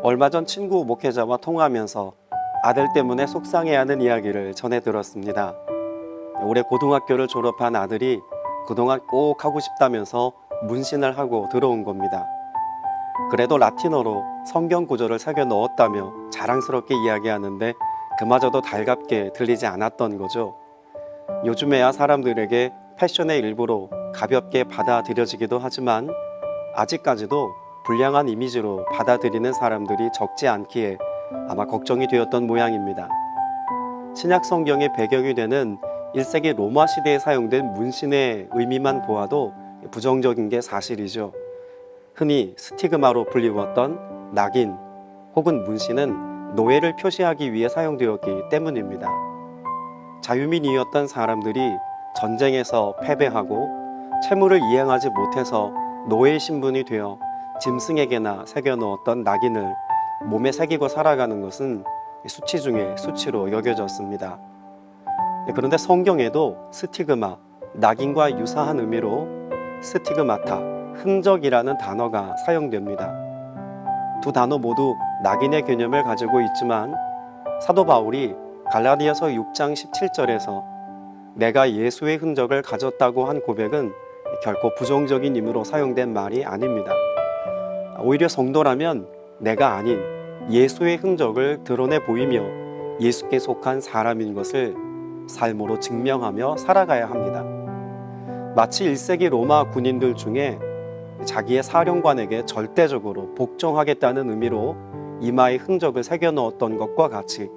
얼마 전 친구 목회자와 통화하면서 아들 때문에 속상해하는 이야기를 전해 들었습니다. 올해 고등학교를 졸업한 아들이 그동안 꼭 하고 싶다면서 문신을 하고 들어온 겁니다. 그래도 라틴어로 성경 구절을 새겨 넣었다며 자랑스럽게 이야기하는데 그마저도 달갑게 들리지 않았던 거죠. 요즘에야 사람들에게 패션의 일부로 가볍게 받아들여지기도 하지만 아직까지도 불량한 이미지로 받아들이는 사람들이 적지 않기에 아마 걱정이 되었던 모양입니다. 신약 성경의 배경이 되는 1세기 로마 시대에 사용된 문신의 의미만 보아도 부정적인 게 사실이죠. 흔히 스티그마로 불리웠던 낙인 혹은 문신은 노예를 표시하기 위해 사용되었기 때문입니다. 자유민이었던 사람들이 전쟁에서 패배하고 채무를 이행하지 못해서 노예 신분이 되어 짐승에게나 새겨 넣었던 낙인을 몸에 새기고 살아가는 것은 수치 중에 수치로 여겨졌습니다. 그런데 성경에도 스티그마, 낙인과 유사한 의미로 스티그마타, 흔적이라는 단어가 사용됩니다. 두 단어 모두 낙인의 개념을 가지고 있지만 사도 바울이 갈라디아서 6장 17절에서 내가 예수의 흔적을 가졌다고 한 고백은 결코 부정적인 의미로 사용된 말이 아닙니다. 오히려 성도라면 내가 아닌 예수의 흔적을 드러내 보이며 예수께 속한 사람인 것을 삶으로 증명하며 살아가야 합니다. 마치 1세기 로마 군인들 중에 자기의 사령관에게 절대적으로 복종하겠다는 의미로 이마에 흔적을 새겨 넣었던 것과 같이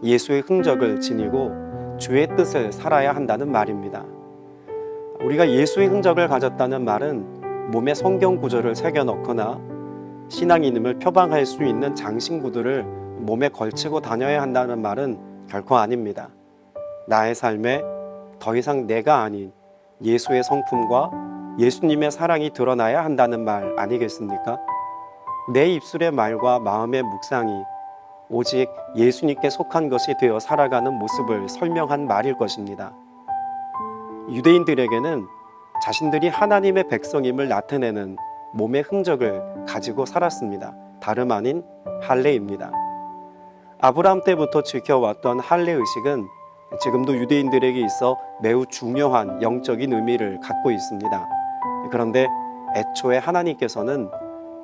예수의 흔적을 지니고 주의 뜻을 살아야 한다는 말입니다. 우리가 예수의 흔적을 가졌다는 말은 몸에 성경 구절을 새겨 넣거나 신앙인임을 표방할 수 있는 장신구들을 몸에 걸치고 다녀야 한다는 말은 결코 아닙니다. 나의 삶에 더 이상 내가 아닌 예수의 성품과 예수님의 사랑이 드러나야 한다는 말 아니겠습니까? 내 입술의 말과 마음의 묵상이 오직 예수님께 속한 것이 되어 살아가는 모습을 설명한 말일 것입니다. 유대인들에게는 자신들이 하나님의 백성임을 나타내는 몸의 흔적을 가지고 살았습니다. 다름 아닌 할례입니다. 아브라함 때부터 지켜왔던 할례 의식은 지금도 유대인들에게 있어 매우 중요한 영적인 의미를 갖고 있습니다. 그런데 애초에 하나님께서는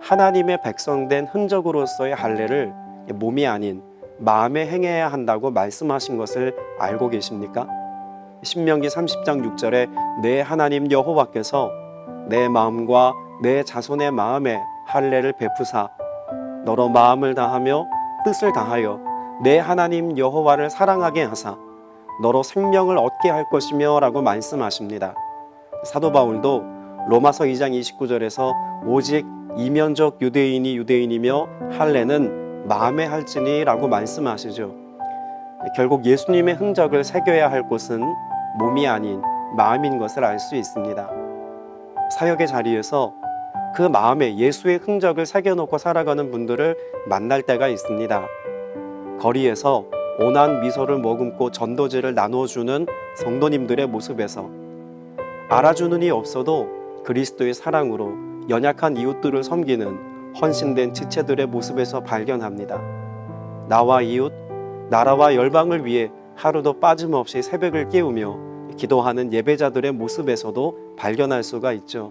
하나님의 백성된 흔적으로서의 할례를 몸이 아닌 마음에 행해야 한다고 말씀하신 것을 알고 계십니까? 신명기 30장 6절에 내 하나님 여호와께서 내 마음과 내 자손의 마음에 할례를 베푸사 너로 마음을 다하며 뜻을 다하여 내 하나님 여호와를 사랑하게 하사 너로 생명을 얻게 할 것이며 라고 말씀하십니다. 사도 바울도 로마서 2장 29절에서 오직 이면적 유대인이 유대인이며 할례는 마음에 할지니 라고 말씀하시죠. 결국 예수님의 흔적을 새겨야 할 곳은 몸이 아닌 마음인 것을 알 수 있습니다. 사역의 자리에서 그 마음에 예수의 흔적을 새겨놓고 살아가는 분들을 만날 때가 있습니다. 거리에서 온화한 미소를 머금고 전도지를 나누어주는 성도님들의 모습에서 알아주는 이 없어도 그리스도의 사랑으로 연약한 이웃들을 섬기는 헌신된 지체들의 모습에서 발견합니다. 나와 이웃, 나라와 열방을 위해 하루도 빠짐없이 새벽을 깨우며 기도하는 예배자들의 모습에서도 발견할 수가 있죠.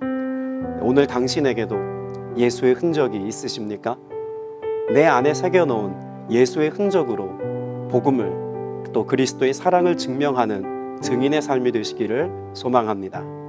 오늘 당신에게도 예수의 흔적이 있으십니까? 내 안에 새겨놓은 예수의 흔적으로 복음을 또 그리스도의 사랑을 증명하는 증인의 삶이 되시기를 소망합니다.